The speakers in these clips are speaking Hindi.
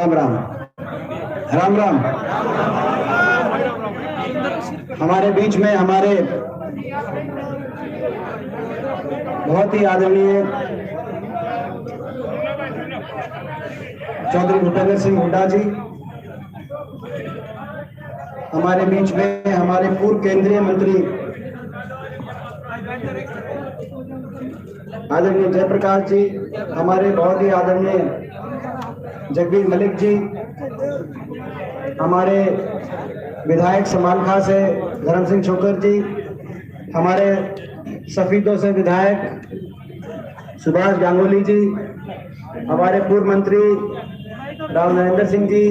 राम राम राम राम। हमारे बीच में हमारे बहुत ही आदरणीय चौधरी भूपेंद्र सिंह हुड्डा जी, हमारे बीच में हमारे पूर्व केंद्रीय मंत्री आदरणीय जयप्रकाश जी, हमारे बहुत ही आदरणीय जगबीर मलिक जी, हमारे विधायक समालखा से धर्म सिंह छोकर जी, हमारे सफीदों से विधायक सुभाष गांगुली जी, हमारे पूर्व मंत्री राव नरेंद्र सिंह जी,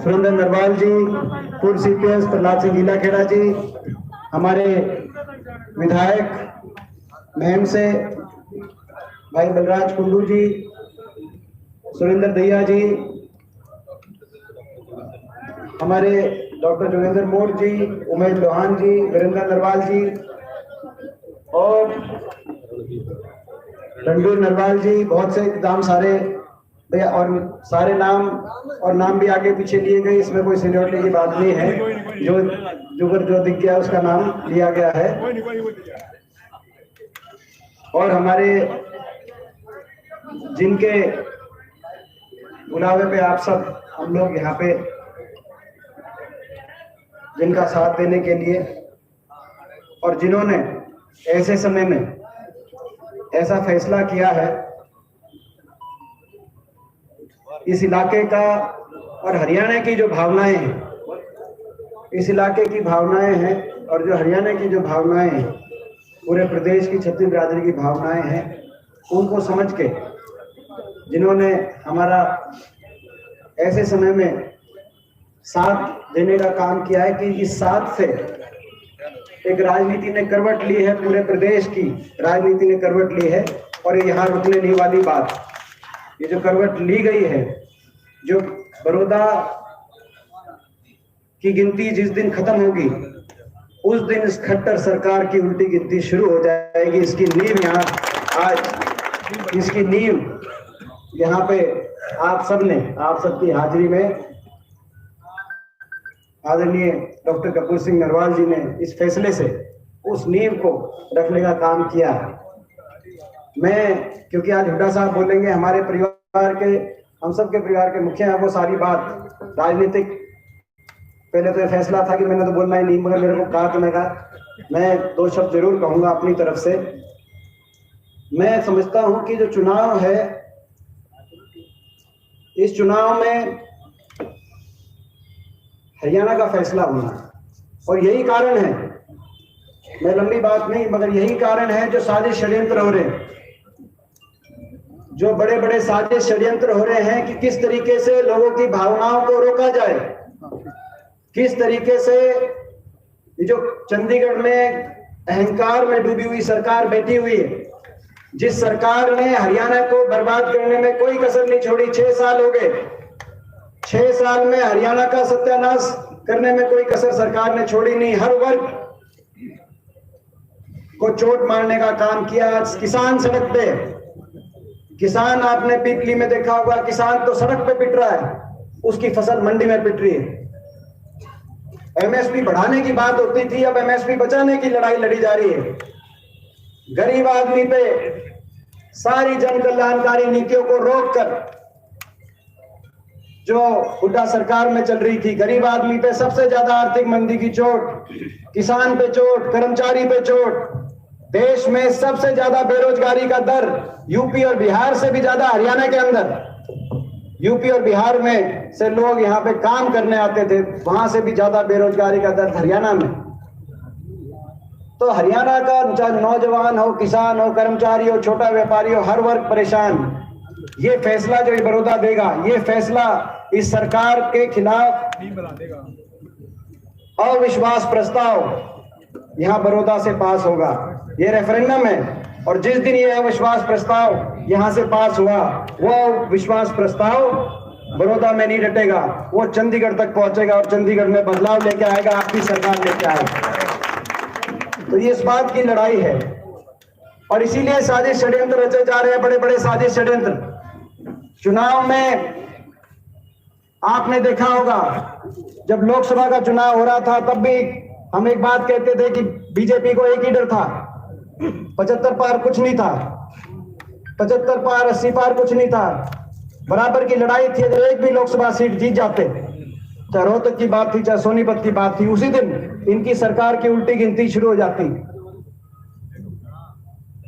सुरेंद्र नरवाल जी, पूर्व सीपीएस प्रहलाद सिंह लीलाखेड़ा जी, हमारे विधायक महम से भाई बलराज कुंडू जी, सुरेंद्र दहिया जी, हमारे डॉक्टर जोगेंद्र मोर जी, उमेश लोहान जी, वीरेंद्र नरवाल जी और रणबीर नरवाल जी, बहुत से नाम सारे और सारे नाम और नाम भी आगे पीछे लिए गए। इसमें कोई सीनियरिटी की बात नहीं है, जो दिख गया उसका नाम लिया गया है। और हमारे जिनके बुलावे पे आप सब हम लोग यहाँ पे जिनका साथ देने के लिए और जिन्होंने ऐसे समय में ऐसा फैसला किया है, इस इलाके का और हरियाणा की जो भावनाएं हैं, इस इलाके की भावनाएं हैं और जो हरियाणा की जो भावनाएं हैं, पूरे प्रदेश की छत्तीस बिरादरी की भावनाएं हैं, उनको समझ के जिन्होंने हमारा ऐसे समय में साथ देने का काम किया है कि इस साथ से एक राजनीति ने करवट ली है, पूरे प्रदेश की राजनीति ने करवट ली है। और ये यहाँ रुकने नहीं वाली बात, ये जो करवट ली गई है, जो बड़ौदा की गिनती जिस दिन खत्म होगी उस दिन इस खट्टर सरकार की उल्टी गिनती शुरू हो जाएगी। इसकी नींव यहाँ आज, इसकी नींव यहाँ पे आप सबकी हाजिरी में आदरणीय डॉक्टर कपूर सिंह नरवाल जी ने इस फैसले से उस नींव को रखने का काम किया है। मैं, क्योंकि आज हुड्डा साहब बोलेंगे, हमारे परिवार के, हम सबके परिवार के मुखिया हैं, वो सारी बात राजनीतिक, पहले तो ये फैसला था कि मैंने तो बोलना ही नहीं, मगर मेरे को कहा तो मैं दो शब्द जरूर कहूंगा अपनी तरफ से। मैं समझता हूं कि जो चुनाव है, इस चुनाव में हरियाणा का फैसला होना है और यही कारण है, मैं लंबी बात नहीं, मगर यही कारण है जो साजिश षड्यंत्र हो रहे हैं, जो बड़े बड़े साजिश षड्यंत्र हो रहे हैं कि किस तरीके से लोगों की भावनाओं को रोका जाए, किस तरीके से ये जो चंडीगढ़ में अहंकार में डूबी हुई सरकार बैठी हुई है, जिस सरकार ने हरियाणा को बर्बाद करने में कोई कसर नहीं छोड़ी। 6 साल हो गए, 6 साल में हरियाणा का सत्यानाश करने में कोई कसर सरकार ने छोड़ी नहीं। हर वर्ग को चोट मारने का काम किया। किसान सड़क पे, किसान आपने पीपली में देखा होगा, किसान तो सड़क पे पिट रहा है, उसकी फसल मंडी में पिट रही है। एमएसपी बढ़ाने की बात होती थी, अब एमएसपी बचाने की लड़ाई लड़ी जा रही है। गरीब आदमी पे सारी जन कल्याणकारी नीतियों को रोककर जो हुड्डा सरकार में चल रही थी, गरीब आदमी पे सबसे ज्यादा आर्थिक मंदी की चोट, किसान पे चोट, कर्मचारी पे चोट, देश में सबसे ज्यादा बेरोजगारी का दर यूपी और बिहार से भी ज्यादा हरियाणा के अंदर। यूपी और बिहार में से लोग यहाँ पे काम करने आते थे, वहां से भी ज्यादा बेरोजगारी का दर हरियाणा में। तो हरियाणा का चाहे नौजवान हो, किसान हो, कर्मचारी हो, छोटा व्यापारी हो, हर वर्ग परेशान। ये फैसला जो बड़ौदा देगा, ये फैसला इस सरकार के खिलाफ अविश्वास प्रस्ताव यहाँ बड़ौदा से पास होगा। ये रेफरेंडम है और जिस दिन ये अविश्वास प्रस्ताव यहाँ से पास हुआ, वो विश्वास प्रस्ताव बड़ौदा में नहीं डटेगा, वो चंडीगढ़ तक पहुंचेगा और चंडीगढ़ में बदलाव लेके आएगा, आपकी सरकार लेके आएगी। तो ये इस बात की लड़ाई है और इसीलिए साजिश षड्यंत्र रचे जा रहे हैं, बड़े बड़े साजिश षड्यंत्र। चुनाव में आपने देखा होगा, जब लोकसभा का चुनाव हो रहा था तब भी हम एक बात कहते थे कि बीजेपी को एक ही डर था, 75 पार कुछ नहीं था, 75 पार 80 पार कुछ नहीं था, बराबर की लड़ाई थी। अगर एक भी लोकसभा सीट जीत जाते, चाहे रोहतक की बात थी चाहे सोनीपत की बात थी, उसी दिन इनकी सरकार की उल्टी गिनती शुरू हो जाती।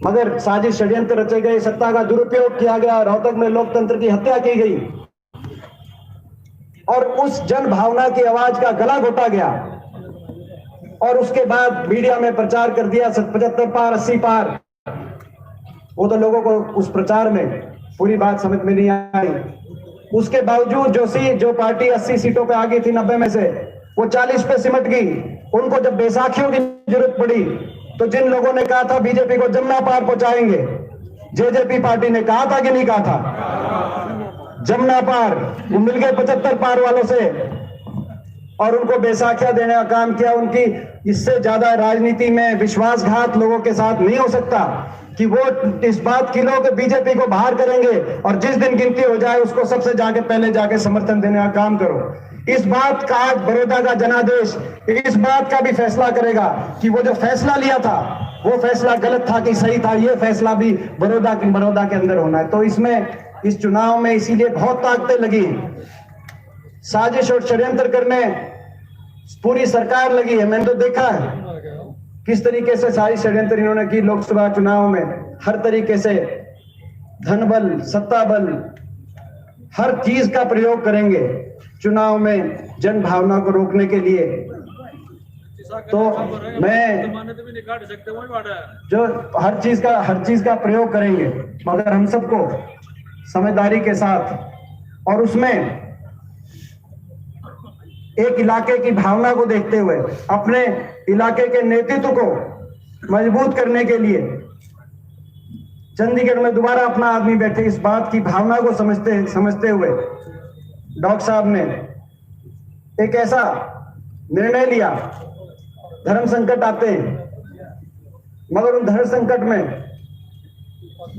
मगर साजिश षड्यंत्र रचे गए, सत्ता का दुरुपयोग किया गया, रोहतक में लोकतंत्र की हत्या की गई और उस जन भावना की आवाज का गला घोटा गया। और उसके बाद मीडिया में प्रचार कर दिया 75 पार 80 पार। वो तो लोगों को उस प्रचार में पूरी बात समझ में नहीं आई। उसके बावजूद जो पार्टी 80 सीटों पे आ गई थी 90 में से, वो 40 पे सिमट गई। उनको जब बैसाखियों की जरूरत पड़ी तो जिन लोगों ने कहा था बीजेपी को जमुना पार पहुंचाएंगे, जेजेपी पार्टी ने कहा था कि नहीं कहा था जमुना पार, वो मिल गए 75 पार वालों से और उनको बैसाखियां देने का काम किया। उनकी इससे ज्यादा राजनीति में विश्वासघात लोगों के साथ नहीं हो सकता कि वो इस बात की लोग बीजेपी को बाहर करेंगे और जिस दिन गिनती हो जाए उसको सबसे पहले जाके समर्थन देने का काम करो। इस बात का आज बड़ौदा का जनादेश इस बात का भी फैसला करेगा कि वो जो फैसला लिया था वो फैसला गलत था कि सही था। ये फैसला भी बड़ौदा के अंदर होना है। तो इस चुनाव में इसीलिए बहुत ताकतें लगी, साजिश और षड्यंत्र करने पूरी सरकार लगी है। मैंने तो देखा है किस तरीके से सारी षड्यंत्र इन्होंने की। लोकसभा चुनाव में हर तरीके से धन बल, सत्ता बल, हर चीज का प्रयोग करेंगे चुनाव में जन भावना को रोकने के लिए। तो मैं जो हर चीज का प्रयोग करेंगे, मगर हम सबको समझदारी के साथ और उसमें एक इलाके की भावना को देखते हुए अपने इलाके के नेतृत्व को मजबूत करने के लिए चंडीगढ़ में दोबारा अपना आदमी बैठे, इस बात की भावना को समझते हुए डॉक्टर साहब ने एक ऐसा निर्णय लिया। धर्म संकट आते हैं, मगर उन धर्म संकट में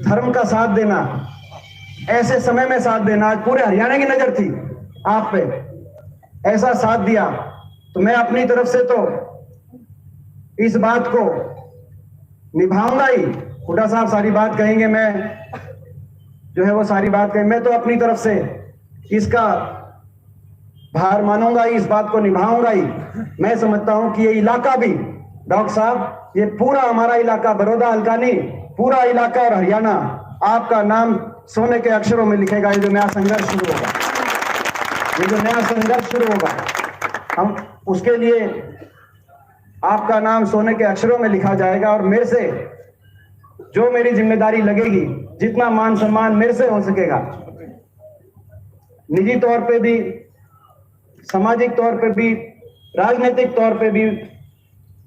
धर्म का साथ देना, ऐसे समय में साथ देना, आज पूरे हरियाणा की नजर थी आप पे, ऐसा साथ दिया। तो मैं अपनी तरफ से तो इस बात को निभाऊंगा ही। हुड्डा साहब सारी बात कहेंगे, मैं जो है वो सारी बात कहेंगे, मैं तो अपनी तरफ से इसका भार मानूंगा ही, इस बात को निभाऊंगा ही। मैं समझता हूं कि ये इलाका भी डॉक्टर साहब, ये पूरा हमारा इलाका, बड़ौदा हल्का नहीं, पूरा इलाका और हरियाणा आपका नाम सोने के अक्षरों में लिखेगा। ये जो नया संघर्ष शुरू होगा, ये जो नया संघर्ष शुरू होगा, हम उसके लिए आपका नाम सोने के अक्षरों में लिखा जाएगा। और मेरे से जो मेरी जिम्मेदारी लगेगी, जितना मान सम्मान मेरे से हो सकेगा, निजी तौर पे भी, सामाजिक तौर पे भी, राजनीतिक तौर पे भी,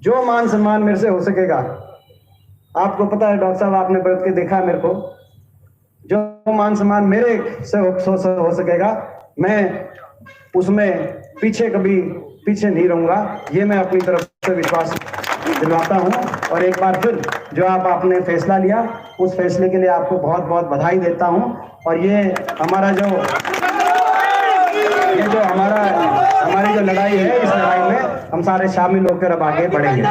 जो मान सम्मान मेरे से हो सकेगा। आपको पता है डॉक्टर साहब, आपने बैठ के देखा है मेरे को, जो मान सम्मान मेरे से हो सकेगा, मैं उसमें कभी पीछे नहीं रहूंगा। ये मैं अपनी तरफ से विश्वास दिलवाता हूं। और एक बार फिर जो आपने फैसला लिया, उस फैसले के लिए आपको बहुत बहुत बधाई देता हूं। और ये हमारा हमारी जो लड़ाई है, इस लड़ाई में हम सारे शामिल होकर अब आगे बढ़ेंगे।